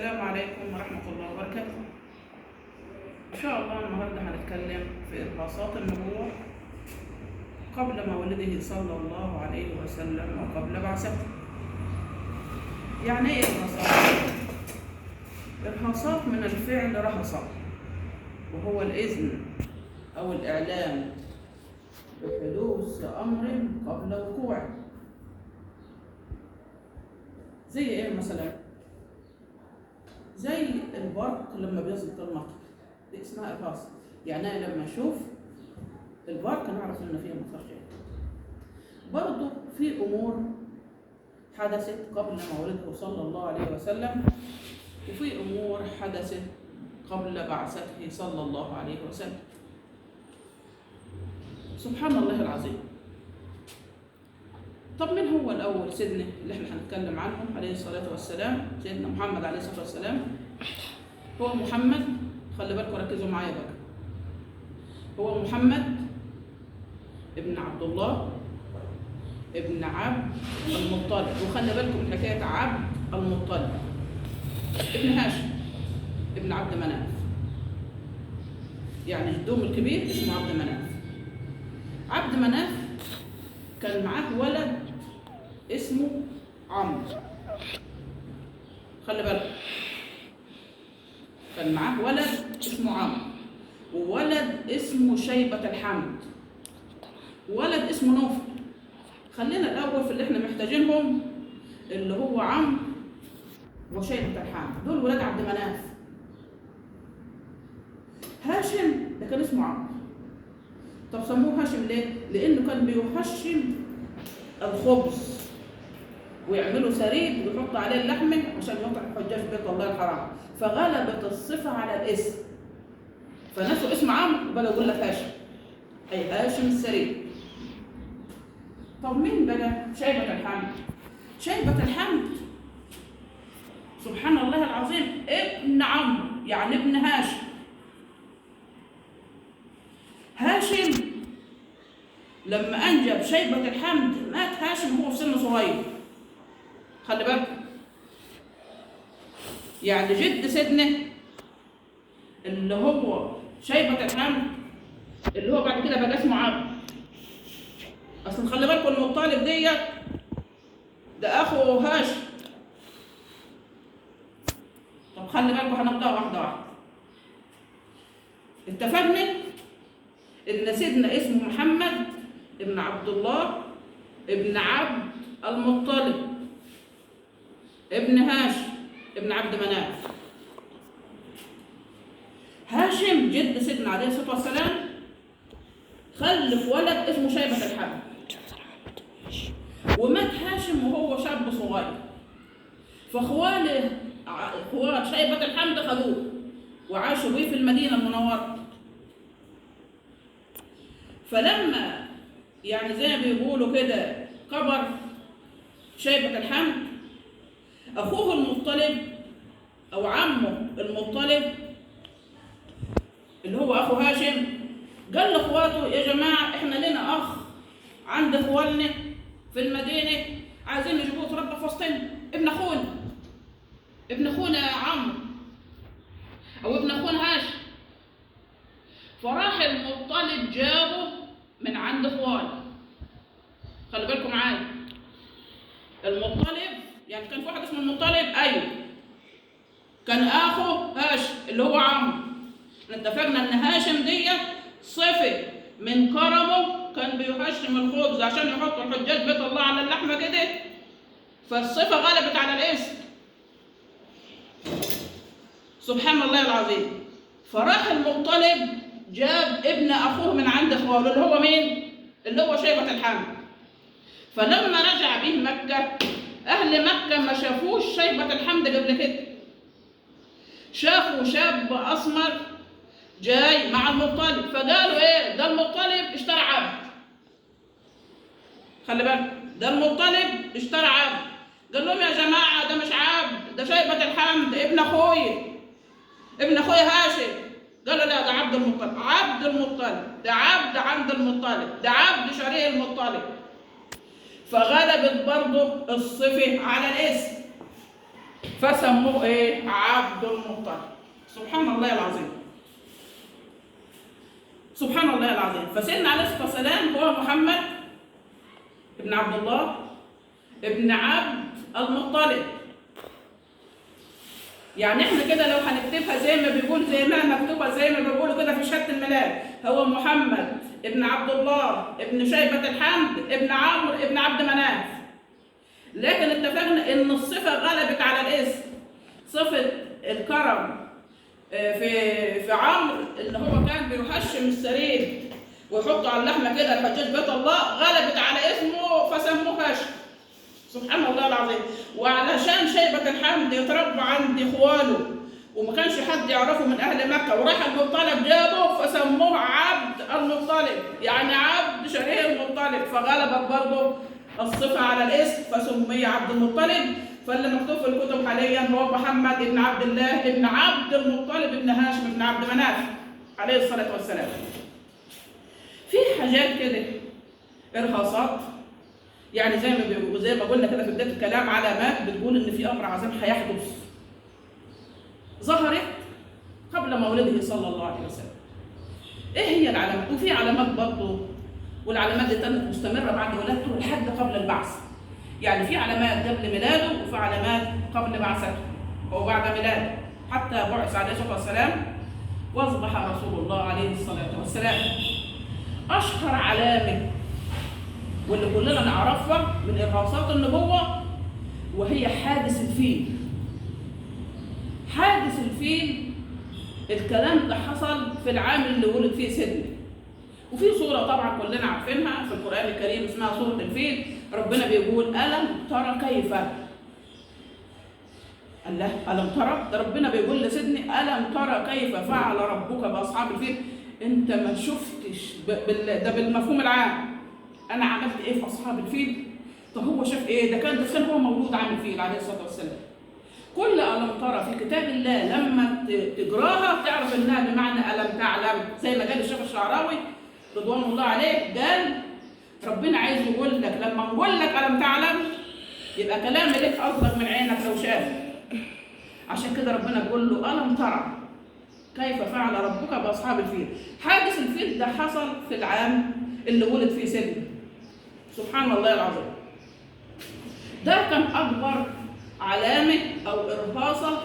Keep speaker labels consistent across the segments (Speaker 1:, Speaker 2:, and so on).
Speaker 1: السلام عليكم ورحمة الله وبركاته. إن شاء الله النهاردة هنتكلم في إرهاصات النبوة قبل مولده صلى الله عليه وسلم وقبل بعثته. يعني إيه إرهاصات؟ إرهاصات من الفعل رهص، وهو الإذن أو الإعلام بحدوث أمر قبل وقوعه. زي إيه مثلا؟ زي البرق لما بيسقط المطر، دي اسمها إرهاص. يعني أنا لما أشوف البرق نعرف إن فيه مطر جاي. برضه في أمور حدثت قبل مولده صلى الله عليه وسلم، وفي أمور حدثت قبل بعثته صلى الله عليه وسلم. سبحان الله العظيم. طب من هو الأول سيدنا اللي احنا هنتكلم عنه عليه الصلاة والسلام؟ سيدنا محمد عليه الصلاة والسلام. هو محمد، خلي بالكم ركزوا معايا بقى. هو محمد ابن عبد الله ابن عبد المطلب، وخلي بالكم من حكاية عبد المطلب، ابن هاشم ابن عبد مناف. يعني جدهم الكبير اسمه عبد مناف. عبد مناف كان معاه ولد اسمه عمرو. خلي بالك، كان معاه ولد اسمه عمرو، وولد اسمه شيبة الحمد، وولد اسمه نوفل. خلينا الأول في اللي احنا محتاجينهم، اللي هو عمرو وشيبة الحمد، دول ولاد عبد مناف. هاشم ده كان اسمه عمرو. طب سموه هاشم ليه؟ لأنه كان بيهشم الخبز ويعملوا سريد ويحطوا عليه اللحمة عشان يقطع حجاج بيت الله الحرام، فغلبت الصفة على الاسم، فنسوا اسم عمرو وبدأوا يقول لك هاشم، أي هاشم السريد. طب مين بقى شيبة الحمد؟ شيبة الحمد سبحان الله العظيم ابن عمرو، يعني ابن هاشم. هاشم لما أنجب شيبة الحمد مات هاشم وهو في سن صغير. خلي بالك، يعني جد سيدنا اللي هو شيبة الحمد اللي هو بعد كده بقى اسمه عبد. أصل خلي بالكم المطالب ديت ده أخو هاشم. طب خلي بالكم هنبدأ واحدة واحدة. اتفقنا إن سيدنا اسمه محمد ابن عبد الله ابن عبد المطلب ابن هاشم ابن عبد مناف. هاشم جد سيدنا عليه الصلاة والسلام خلف ولد اسمه شيبة الحمد، ومات هاشم وهو شاب صغير، فاخوال شيبة الحمد خدوه وعاشوا بيه في المدينة المنورة. فلما يعني زي ما بيقولوا كده كبر شيبة الحمد، أخوه المطلب أو عمه المطلب اللي هو أخو هاشم قال لإخواته يا جماعة إحنا لنا أخ عند إخواننا في المدينة عايزين نجيبوه يتربى في وسطنا، ابن أخونا عمرو أو ابن أخونا هاشم. فراح المطلب جابه من عند إخوانه. خلي بالكم معايا، المطلب يعني كان في واحد اسمه المطلب، أيوه كان أخو هاشم اللي هو عمرو. اتفقنا إن هاشم ديت صفة من كرمه كان بيهشم الخبز عشان يحطوا الحجاج بيت الله على اللحمة كده، فالصفة غلبت على الاسم. سبحان الله العظيم. فراح المطلب جاب ابن أخوه من عند إخوانه اللي هو مين؟ اللي هو شيبة الحمد. فلما رجع به مكة، أهل مكة ما شافوش شيبة الحمد قبل كده، شافوا شاب أسمر جاي مع المطلب، فقالوا إيه؟ ده المطلب اشترى عبد. خلي بالك، ده المطلب اشترى عبد. قال لهم يا جماعة ده مش عبد، ده شيبة الحمد ابن أخويا هاشم. قالوا لا ده عبد المطلب، ده عبد عند المطلب، ده عبد شريع المطلب. فغلبت برضه الصفة على الاسم، فسموه ايه؟ عبد المطلب. سبحان الله العظيم، سبحان الله العظيم. فسيدنا عليه الصلاة والسلام هو محمد ابن عبد الله ابن عبد المطلب. يعني احنا كده لو هنكتبها زي ما بيقول، زي ما مكتوبه زي ما بيقولوا كده في شهاده الميلاد، هو محمد ابن عبد الله ابن شيبة الحمد ابن عمرو ابن عبد مناف. لكن اتفقنا ان الصفه غلبت على الاسم. صفه الكرم في عمرو اللي هو كان بيهشم السرير ويحطوا على اللحمه كده الحجاج بيت الله، غلبت على اسمه فسموه هاشم. سبحان الله العظيم. وعلشان شيبة الحمد يتربى عند اخواله وما كانش حد يعرفه من اهل مكه، وراح المطلب جابه فسموه عبد المطلب، يعني عبد شرير المطلب، فغلبت برضه الصفه على الاسم فسمي عبد المطلب. فاللي مكتوب في الكتب حاليا هو محمد بن عبد الله بن عبد المطلب بن هاشم بن عبد مناف عليه الصلاه والسلام. في حاجات كده ارهاصات، يعني زي ما قلنا كده في بدايه الكلام، علامات بتقول ان في امر عظيم هيحدث ظهرت قبل مولده صلى الله عليه وسلم. ايه هي العلامات؟ وفي علامات برضه، والعلامات دي كانت مستمره بعد ولادته لحد قبل البعث. يعني في علامات قبل ميلاده وفي علامات قبل بعثته او بعد ميلاده، حتى بعث عليه الصلاه والسلام واصبح رسول الله عليه الصلاه والسلام. اشهر علامه واللي كلنا نعرفها من ارهاصات النبوه وهي حادث الفيل. حادث الفيل الكلام ده حصل في العام اللي ولد فيه سيدنا. وفي سوره طبعا كلنا عارفينها في القران الكريم اسمها سوره الفيل. ربنا بيقول الم ترى كيف، الله الم ترى، ده ربنا بيقول لسيدنا الم ترى كيف فعل ربك باصحاب الفيل. انت ما شفتش ده بالمفهوم العام انا عملت ايه في اصحاب الفيل؟ طب هو شاف ايه؟ ده كان هو مولود عام الفيل عليه الصلاه والسلام. كل الم ترى في كتاب الله لما تقراها تعرف انها بمعنى الم تعلم، زي ما قال الشيخ الشعراوي رضوان الله عليه، قال ربنا عايز يقول لك لما نقول لك الم تعلم يبقى كلام لك اصدق من عينك لو شاف. عشان كده ربنا بيقول له الم ترى كيف فعل ربك باصحاب الفيل. حادث الفيل ده حصل في العام اللي ولد فيه سيدنا. سبحان الله العظيم. ده كان اكبر علامه او ارهاصه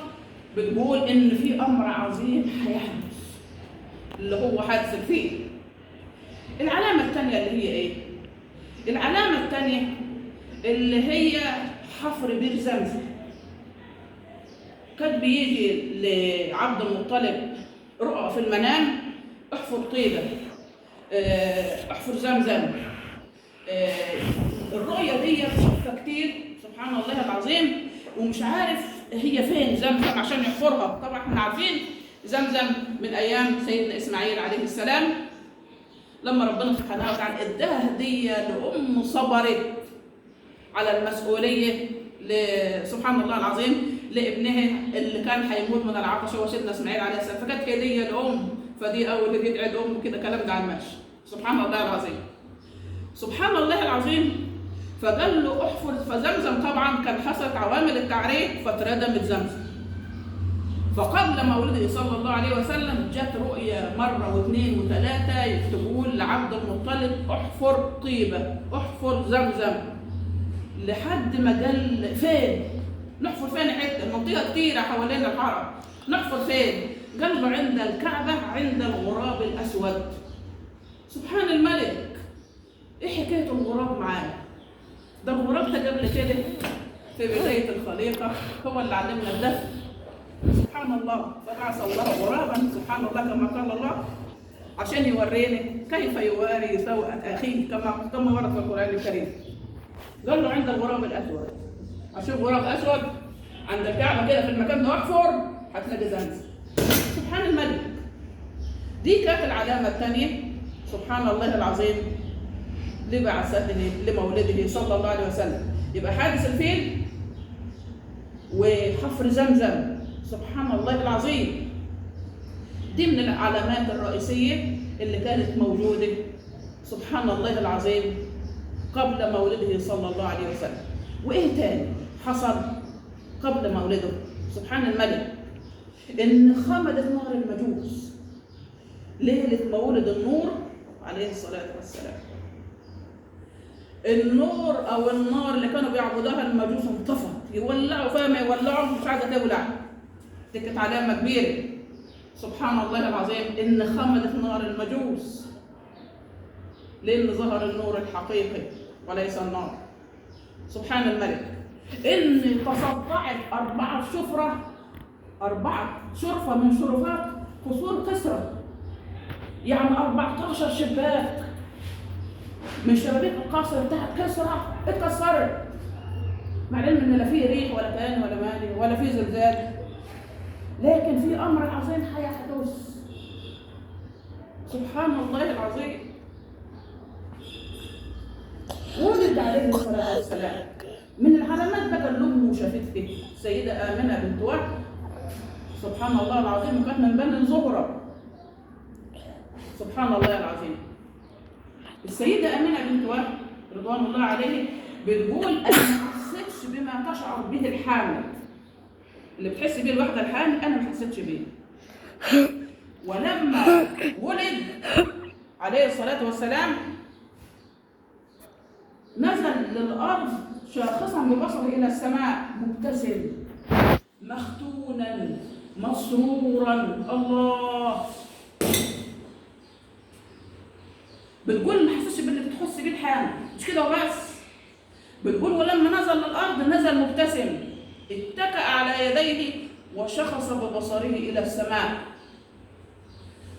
Speaker 1: بتقول ان في امر عظيم هيحدث اللي هو حادث الفيل. العلامه الثانيه اللي هي ايه؟ العلامه الثانيه اللي هي حفر بير زمزم. كان بيجي لعبد المطلب رؤى في المنام احفر طيبه، احفر زمزم. الرؤيه دي شافها كتير سبحان الله العظيم، ومش عارف هي فين زمزم عشان يحفرها. طبعا احنا عارفين زمزم من ايام سيدنا اسماعيل عليه السلام لما ربنا سبحانه وتعالى اداها هديه لام صبرت على المسؤوليه سبحان الله العظيم لابنها اللي كان هيموت من العطش هو سيدنا اسماعيل عليه السلام، فكانت هديه الام. فدي اول اللي بيدعي الام كده كلام ده على الماشي. سبحان الله العظيم، سبحان الله العظيم. فقال له احفر، فزمزم طبعا كان حصلت عوامل التعريق فاتردمت زمزم. فقبل مولده صلى الله عليه وسلم جت رؤيا مره واثنين وثلاثه يكتبون لعبد المطلب احفر طيبه، احفر زمزم، لحد ما قال فين؟ نحفر فين؟ حته المنطقه كتيره حوالين الحرم، نحفر فين؟ قال له عند الكعبه عند الغراب الاسود. سبحان الملك، ايه حكايه الغراب معانا؟ ده الغراب ده قبل كده في بدايه الخليقه هو اللي علمنا الدفن. سبحان الله، فبعث الله غرابا سبحان الله كما قال الله عشان يورينا كيف يواري سوءة اخيه كما ورد في القران الكريم. قال له عند الغراب الاسود، عشان غراب اسود عند الكعبه كده في المكان ده احفر هتلاقي زمزم. سبحان الملك. دي كانت العلامه الثانيه سبحان الله العظيم لبعثته لمولده صلى الله عليه وسلم. يبقى حادث الفيل وحفر زمزم سبحان الله العظيم، دي من العلامات الرئيسيه اللي كانت موجوده سبحان الله العظيم قبل مولده صلى الله عليه وسلم. وايه تاني حصل قبل مولده؟ سبحان الملك. إن خمدت نار المجوس ليلة مولد النور عليه الصلاة والسلام. النور أو النار اللي كانوا بيعبدوها المجوس انطفت، يولعوا فيها ما يولعوا مش عايزة تولع، دي كانت علامة كبيرة. سبحان الله العظيم إن خمدت نار المجوس، لأن ظهر النور الحقيقي وليس النار. سبحان الملك. إن تصدعت 4 شرفة من شرفات قصور كسرى، يعني 14 شباك من شبابيك القصر بتاعت كسرى اتكسرت، مع العلم ان لا فيه ريح ولا كان ولا مالي ولا فيه زلزال، لكن في امر عظيم هيحدث. سبحان الله العظيم. ولد عليه الصلاه والسلام. من العلامات بقى اللي امه شافته السيده امنه بنت وهب، سبحان الله العظيم، وكانت من بني زهره. سبحان الله العظيم. السيده امنه بنت وهب رضوان الله عليه بتقول انا ما حسيتش بما تشعر به الحامل، اللي بتحس بيه الواحده الحامل انا ما حسيتش بيه. ولما ولد عليه الصلاه والسلام نزل للارض شاخصا ببصره الى السماء مبتسم مختونا مسرورا. الله. بتقول ما حسيتش باللي بتحس بيه الحامل، مش كده وبس، بتقول ولما نزل للارض نزل مبتسم اتكأ على يديه وشخص ببصره الى السماء،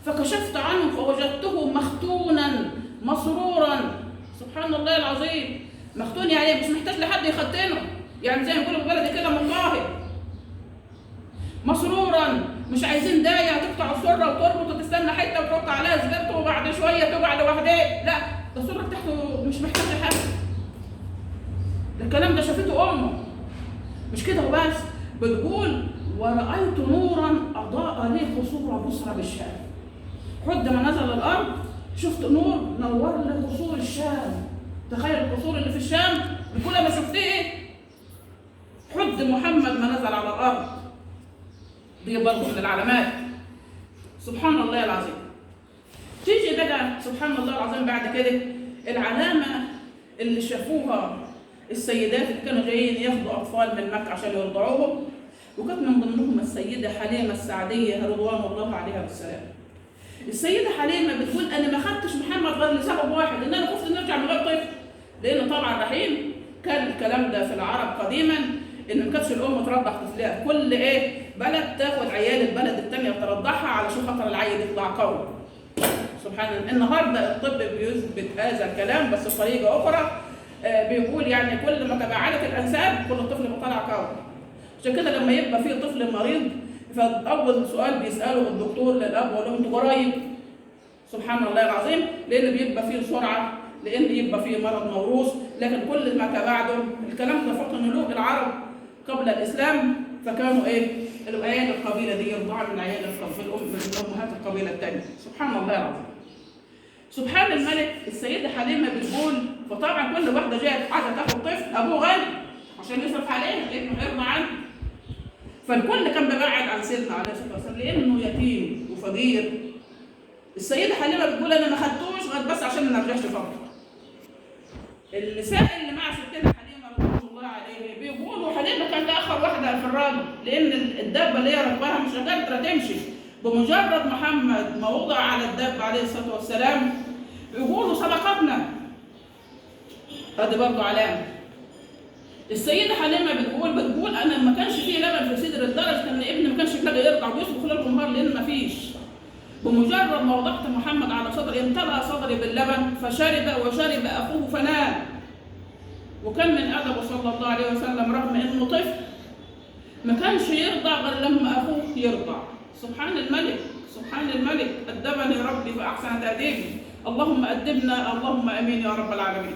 Speaker 1: فكشفت عنه فوجدته مختونا مسرورا. سبحان الله العظيم. مختون يعني مش محتاج لحد يختنه، يعني زي ما بيقولوا بالبلدي كده مطاهر. مسرورا، مش عايزين دايه تقطع السره وتربط وتستنى حته وتحط عليها زبده وبعد شويه تقع لوحدها، لا ده السره بتاعته مش محتاج لحد. ده الكلام ده شافته امه. مش كده وبس، بتقول ورأيت نورا أضاء لي قصور بصرى بالشام. حد ما نزل الأرض شفت نور نور لي قصور الشام. تخيل القصور اللي في الشام بكل ما شفتيه حد محمد ما نزل على الأرض. دي برضه من العلامات. سبحان الله العظيم. تيجي بقى سبحان الله العظيم بعد كده العلامة اللي شافوها السيدات اللي كانوا جايين ياخدوا أطفال من مكة عشان يرضعوهم، وكانت من ضمنهم السيدة حليمة السعدية رضوان الله عليها بالسلام. السيدة حليمة بتقول أنا ما خدتش محمد غير لسبب واحد، إن أنا خفت نرجع من غير طفل، لأن طبعا رحيم كان الكلام ده في العرب قديما إن ما كانتش الأم ترضع طفلها، كل بلد تاخد عيال البلد الثانية ترضعها علشان خاطر العيل يطلع قوي. سبحان الله. النهارده الطب بيثبت هذا الكلام بس بطريقة أخرى، بيقول يعني كل ما تباعدت الانساب كل طفل بيطلع قوي. عشان كده لما يبقى في طفل مريض فاول سؤال بيساله الدكتور للاب ولا انتوا قرايب. سبحان الله العظيم. لان بيبقى فيه سرعه، لان يبقى فيه مرض موروث، لكن كل ما تباعده الكلام ده فقط ملوك العرب قبل الاسلام فكانوا العيال القبيله دي يرضعوا من عيال من امهات القبيله الثانيه. سبحان الله العظيم. سبحان الملك. السيدة حليمة بتقول فطبعا كل واحدة جاءت عايزة تاخد طفل، أبوه غني عشان يصرف عليه لأنه هيرضى عنه. فالكل كان بيبعد عن سيدنا عليه الصلاة والسلام لأنه يتيم وفقير. السيدة حليمة بتقول أنا ما خدتوش غير بس عشان ما نرجعش فقر. النساء اللي مع ستنا حليمة رضوان الله عليه بيقولوا حليمة كانت آخر واحدة في الراجل، لأن الدابة اللي هي راكباها مش قادرة تمشي. بمجرد محمد ما وضع على الدابة عليه الصلاة والسلام يقولوا سبقتنا. هذه برضه علامة. السيدة حليمة بتقول أنا ما كانش فيه لبن في صدر لدرجة إن ابني ما كانش يلاقي يرضع ويصبح خلال النهار لأن ما فيش. بمجرد ما وضعت محمد على صدري امتلأ صدري باللبن فشرب وشرب أخوه فنام. وكان من أدبه صلى الله عليه وسلم رغم إنه طفل ما كانش يرضع غير لما أخوه يرضع. سبحان الملك. سبحان الملك. أدبني ربي فأحسن تأديبي. اللهم أدبنا اللهم أمين يا رب العالمين.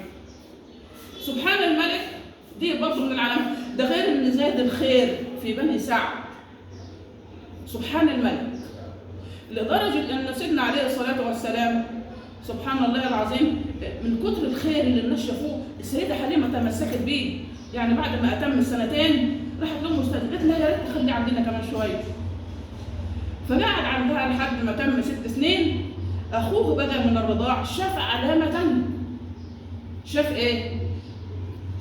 Speaker 1: سبحان الملك. دي برضه من العلامات. ده غير ان زاد الخير في بني سعد. سبحان الملك. لدرجة ان سيدنا عليه الصلاة والسلام سبحان الله العظيم من كتر الخير اللي الناس شافوه السيدة حليمة تمسكت بيه. يعني بعد ما أتم السنتين راحت لأمه استاذنت قالت لا يا ريت تخليه عندنا كمان شوية. فقعد عندها لحد ما تم 6 سنين. اخوه بقى من الرضاع شاف علامه تانية. شاف ايه؟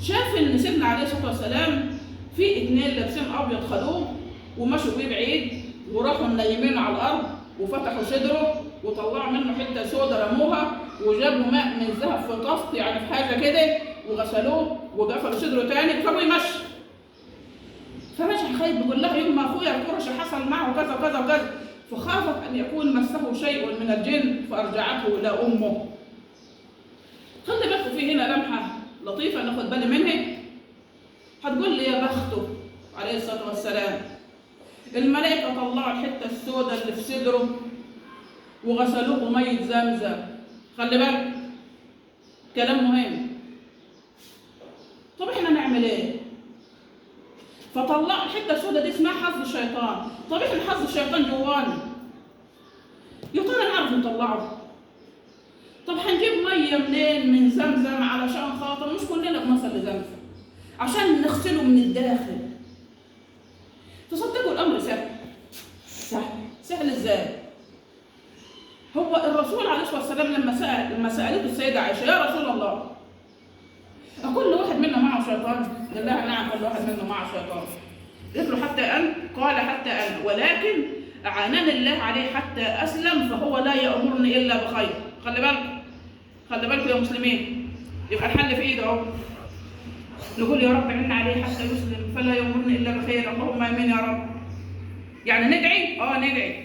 Speaker 1: شاف ان سيدنا عليه الصلاه والسلام في 2 لابسين ابيض خدوه ومشوا بيه بعيد وراحوا منيمينه على الارض وفتحوا صدره وطلعوا منه حته سودا رموها وجابوا ماء من ذهب في طاسط يعني في حاجه كده وغسلوه وقفلوا صدره تاني وسابوه يمشي. فرجع خايف بيقول لها يوم ما اخويا القرشي حصل معه كذا وكذا وكذا، فخافت ان يكون مسه شيء من الجن فارجعته الى امه. خلي بالكم في هنا لمحه لطيفه ناخد بالي منها. هتقول لي يا بخته عليه الصلاه والسلام، الملائكه طلعوا الحته السوداء اللي في صدره وغسلوه بميه زمزم. خلي بالك كلام مهم. طب احنا نعمل ايه؟ فطلعوا الحته السوداء دي اسمها حظ الشيطان. طب احنا حظ الشيطان جوانا، يا ترى نعرف نطلعه؟ طب هنجيب ميه منين؟ من زمزم، علشان خاطر مش كلنا بنصل لزمزم، عشان نغسله من الداخل. تصدقوا الامر سهل؟ سهل ازاي؟ هو الرسول عليه الصلاه والسلام لما سالته السيده عائشه يا رسول الله أكل واحد منا معه شيطان؟ قال لها نعم كل واحد منا معه شيطان. قلت له حتى أن؟ قال حتى أن، ولكن أعانني الله عليه حتى أسلم فهو لا يأمرني إلا بخير. خلي بالك يا مسلمين، يبقى الحل في إيده أهو. نقول يا رب عنا عليه حتى يسلم فلا يأمرني إلا بخير، اللهم آمين يا رب. يعني ندعي؟ ندعي،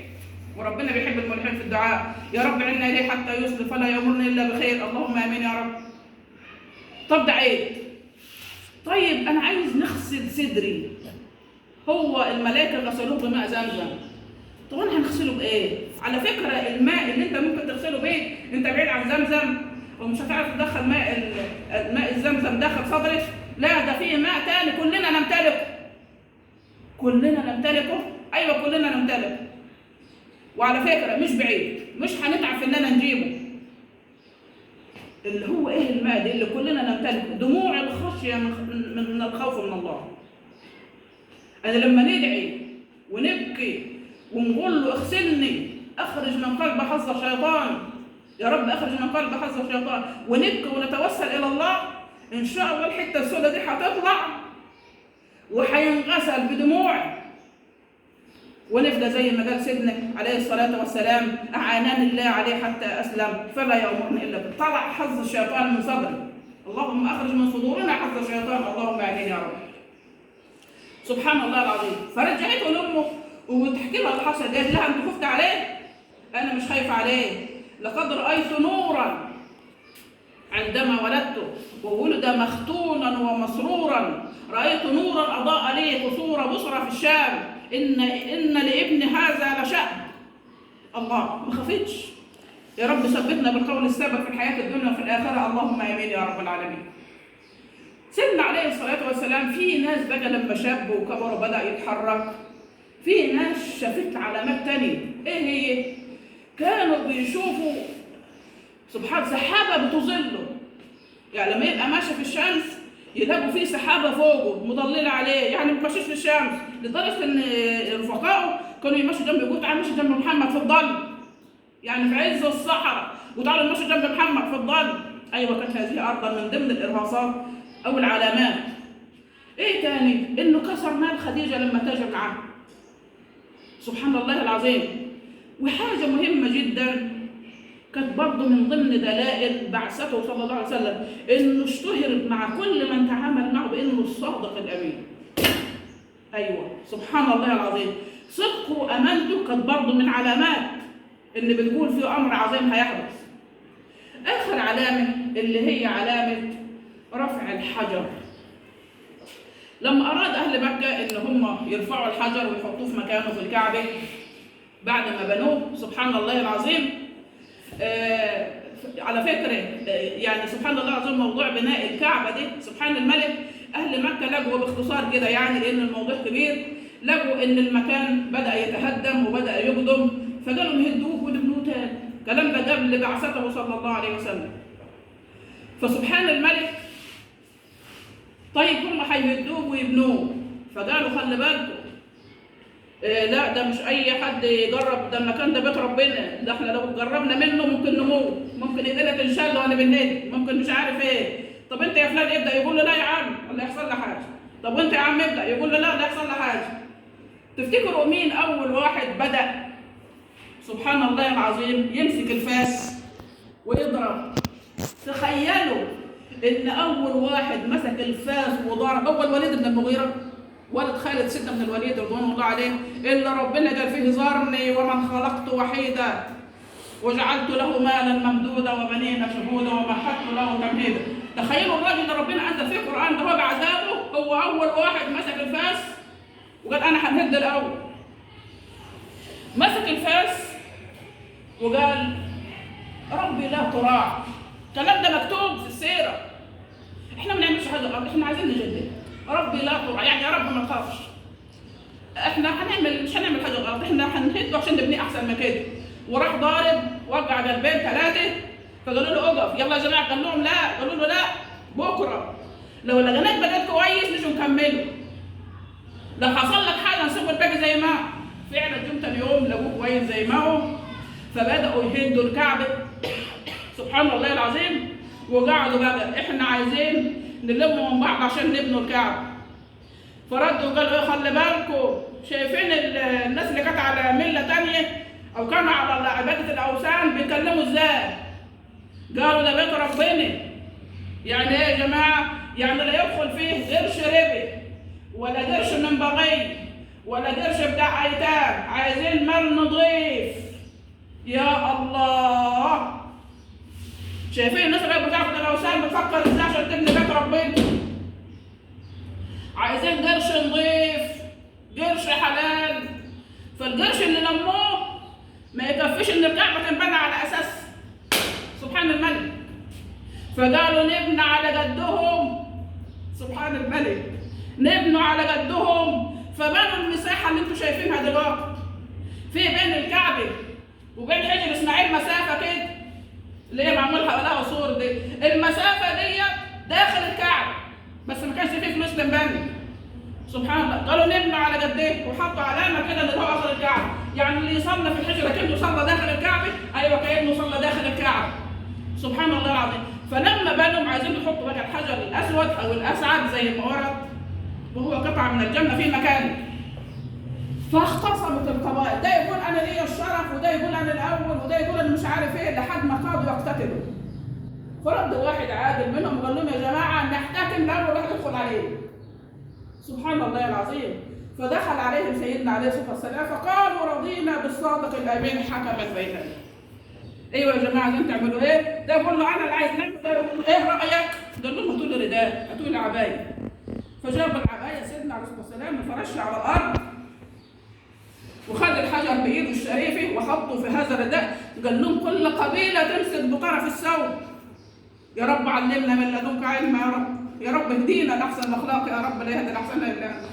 Speaker 1: وربنا بيحب الملحين في الدعاء. يا رب عنا عليه حتى يسلم فلا يأمرني إلا بخير، اللهم آمين يا رب. طب دعيت. طيب أنا عايز نغسل صدري، هو الملائكة غسلوه بماء زمزم، طب أنا هنغسله بإيه؟ على فكرة الماء اللي أنت ممكن تغسله بيه أنت بعيد عن زمزم ومش هتعرف تدخل ماء الزمزم داخل صدرك. لا، ده فيه ماء تاني كلنا نمتلكه. أيوه كلنا نمتلكه. وعلى فكرة مش بعيد، مش هنتعب في إننا نجيبه. اللي هو ايه الماء ده اللي كلنا نمتلكه؟ دموع الخشيه من الخوف من الله. انا لما ندعي ونبكي ونقول له اغسلني، اخرج من قلب حظ الشيطان، يا رب اخرج من قلب حظ الشيطان، ونبكي ونتوسل الى الله، ان شاء الله الحته السوداء دي هتطلع وهينغسل بدموع ونفدى زي ما قال سيدنا عليه الصلاة والسلام أعانني الله عليه حتى أسلم فلا يأمرني إلا بالخير. طلع حظ الشيطان من صدري. اللهم أخرج من صدورنا حظ الشيطان، اللهم آمين يا رب. سبحان الله العظيم. فرجعته لأمه وتحكي لها اللي حصل. قالت لها أنت خفت عليه؟ أنا مش خايفة عليه، لقد رأيت نورا عندما ولدته وولد مختونا ومسرورا، رأيت نورا أضاء لي قصور بصرى في الشام، إن لابن هذا لشأن. الله، ما خفتش. يا رب ثبتنا بالقول الثابت في الحياة الدنيا وفي الآخرة، اللهم آمين يا رب العالمين. سيدنا عليه الصلاة والسلام في ناس بقى لما شاب وكبر وبدأ يتحرك، في ناس شافت علامات تانية. إيه هي؟ كانوا بيشوفوا سبحان سحابة بتظله، يعني لما يبقى ماشي في الشمس يلاقوا فيه سحابة فوقه مضللة عليه، يعني ما ماشيش في الشمس، لدرجة إن رفقائه كانوا يمشوا جنبه يقولوا تعالوا نمشي جنب محمد في الظل، يعني في عز الصحراء وتعالوا نمشي جنب محمد في الظل. أيوة كانت هذه أيضا من ضمن الإرهاصات أو العلامات. إيه تاني؟ إنه كسر مال خديجة لما تاجر معاه. سبحان الله العظيم. وحاجة مهمة جدا كانت برضه من ضمن دلائل بعثته صلى الله عليه وسلم انه اشتهر مع كل من تعامل معه بانه الصادق الامين. ايوه سبحان الله العظيم. صدقه وامانته كانت برضه من علامات اللي بتقول في امر عظيم هيحدث. اخر علامه اللي هي علامه رفع الحجر. لما اراد اهل مكه ان هم يرفعوا الحجر ويحطوه في مكانه في الكعبه بعد ما بنوه، سبحان الله العظيم. على فكرة يعني سبحان الله العظيم موضوع بناء الكعبة دي سبحان الملك، أهل مكة لقوا باختصار كده يعني لأن الموضوع كبير، لقوا إن المكان بدأ يتهدم وبدأ يقدم، فقالوا نهدوه ونبنوه تاني. الكلام ده قبل بعثته صلى الله عليه وسلم. فسبحان الملك طيب هم هيهدوه ويبنوه، فقالوا خلي بالكم لا ده مش اي حد يجرب، ده المكان ده بيت ربنا، ده احنا لو جربنا منه ممكن نموت، ممكن ايدينا تنشل وانا بالنادي، ممكن مش عارف ايه. طب انت يا فلان ابدا، يقول له لا يا عم ولا يحصل لي حاجه. طب وانت يا عم ابدا، يقول له لا ولا يحصل لي حاجه. تفتكروا مين اول واحد بدا؟ سبحان الله العظيم، يمسك الفاس ويضرب. تخيلوا ان اول واحد مسك الفاس وضرب هو الوليد بن المغيرة، ولد خالد سيدنا بن الوليد رضوان الله عليه، اللي ربنا قال فيه ذرني ومن خلقت وحيدا وجعلت له مالا ممدودا وبنين شهودا ومهدت له تمهيدا. تخيلوا الراجل اللي ربنا انزل فيه القران ده هو بعذابه هو اول واحد مسك الفاس وقال انا هنهد الاول. مسك الفاس وقال ربي لا تراع. الكلام ده مكتوب في السيره. احنا ما بنعملش حاجه غلط، احنا عايزين نجدد. ربي لا تراع يعني يا رب ما تخافش، احنا مش هنعمل حاجه غلط، احنا هنهده عشان نبنيه احسن من كده. وراح ضارب وقع قلبين ثلاثه، فقالوا له اقف يلا يا جماعه، قال لهم لا، قالوا له لا بكره لو لقيناك بقيت كويس نجوا نكمله، لو حصل لك حاجه نسيب الباقي زي ما هو. فعلا جم تاني يوم لقوه كويس زي ما هو، فبداوا يهدوا الكعبه سبحان الله العظيم. وقعدوا بقى احنا عايزين نلم من بعض عشان نبنوا الكعبه. فردوا قالوا ايه خلي بالكم، شايفين الناس اللي كانت على مله ثانيه او كانوا على عباده الاوثان بيكلموا ازاي؟ قالوا ده بيت ربنا. يعني ايه يا جماعه؟ يعني لا يدخل فيه قرش ربا ولا قرش من بغي ولا قرش بتاع ايتام، عايزين مال نضيف. يا الله، شايفين الناس اللي بتعبد الاوثان بتفكر ازاي عشان تبني بيت ربنا؟ عايزين قرش نضيف، قرش حلال. فالقرش اللي لموه ما يكفيش ان الكعبه تنبنى على اساس سبحان الملك. فقالوا نبنى على قدهم سبحان الملك، نبنوا على قدهم. فبنوا المساحه اللي انتم شايفينها دلوقتي في بين الكعبه وبين حجر اسماعيل مسافه كده اللي هي معمول حواليها سور دي، المسافه دي داخل الكعبه، بس ما كانش فيه فلوس تنبني. سبحان الله. قالوا نبنوا على قديه وحطوا علامه كده اللي هو اخر الكعبه، يعني اللي يصلى في الحجره كانه صلى داخل الكعبه، ايوه كانه صلى داخل الكعبه. سبحان الله العظيم. فلما بنوا عايزين يحطوا بقى الحجر الاسود او الاسعد زي ما ورد وهو قطعه من الجنه في مكانه، فاختصمت القبائل، ده يقول انا ليا الشرف وده يقول انا الاول وده يقول انا مش عارف ايه، لحد ما قعدوا يقتتلوا. فرد واحد عادل منهم وقال لهم يا جماعه نحتكم لاول واحد يدخل عليه. سبحان الله العظيم. فدخل عليهم سيدنا عليه الصلاه والسلام فقالوا رضينا بالصادق الامين حكما بيننا. ايوه يا جماعه عايزين تعملوا ايه؟ ده يقول له انا اللي عايز نعمل ايه رايك؟ قال لهم هاتوا لي رداء، هاتوا لي عبايه. فجاب العبايه سيدنا عليه الصلاه والسلام وفرشها على الارض وخد الحجر بايده الشريفه وحطه في هذا الرداء. قال لهم كل قبيله تمسك بطرف الثوب. يا رب علمنا من لدنك علما يا رب، يا رب اهدينا لاحسن الاخلاق يا رب لا يهدي الاحسن الا انت.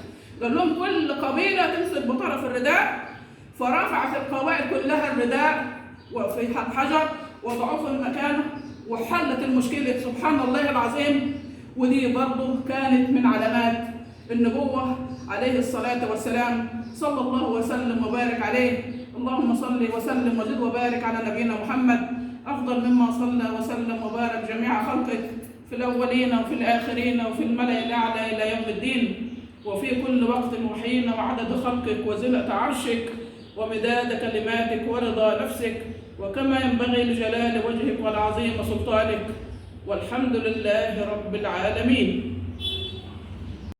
Speaker 1: قال لهم كل قبيله تمسك بطرف الرداء، فرفعت القبائل كلها الرداء وفي الحجر وضعوه في مكانه وحلت المشكله. سبحان الله العظيم. ودي برضه كانت من علامات النبوه عليه الصلاه والسلام، صلى الله وسلم وبارك عليه. اللهم صل وسلم وزد وبارك على نبينا محمد افضل مما صلى وسلم وبارك جميع خلقك في الاولين وفي الاخرين وفي الملأ الاعلى الى يوم الدين، وفي كل وقت وحين وعدد خلقك وزنة عرشك ومداد كلماتك ورضا نفسك، وكما ينبغي لجلال وجهك والعظيم سلطانك. والحمد لله رب العالمين.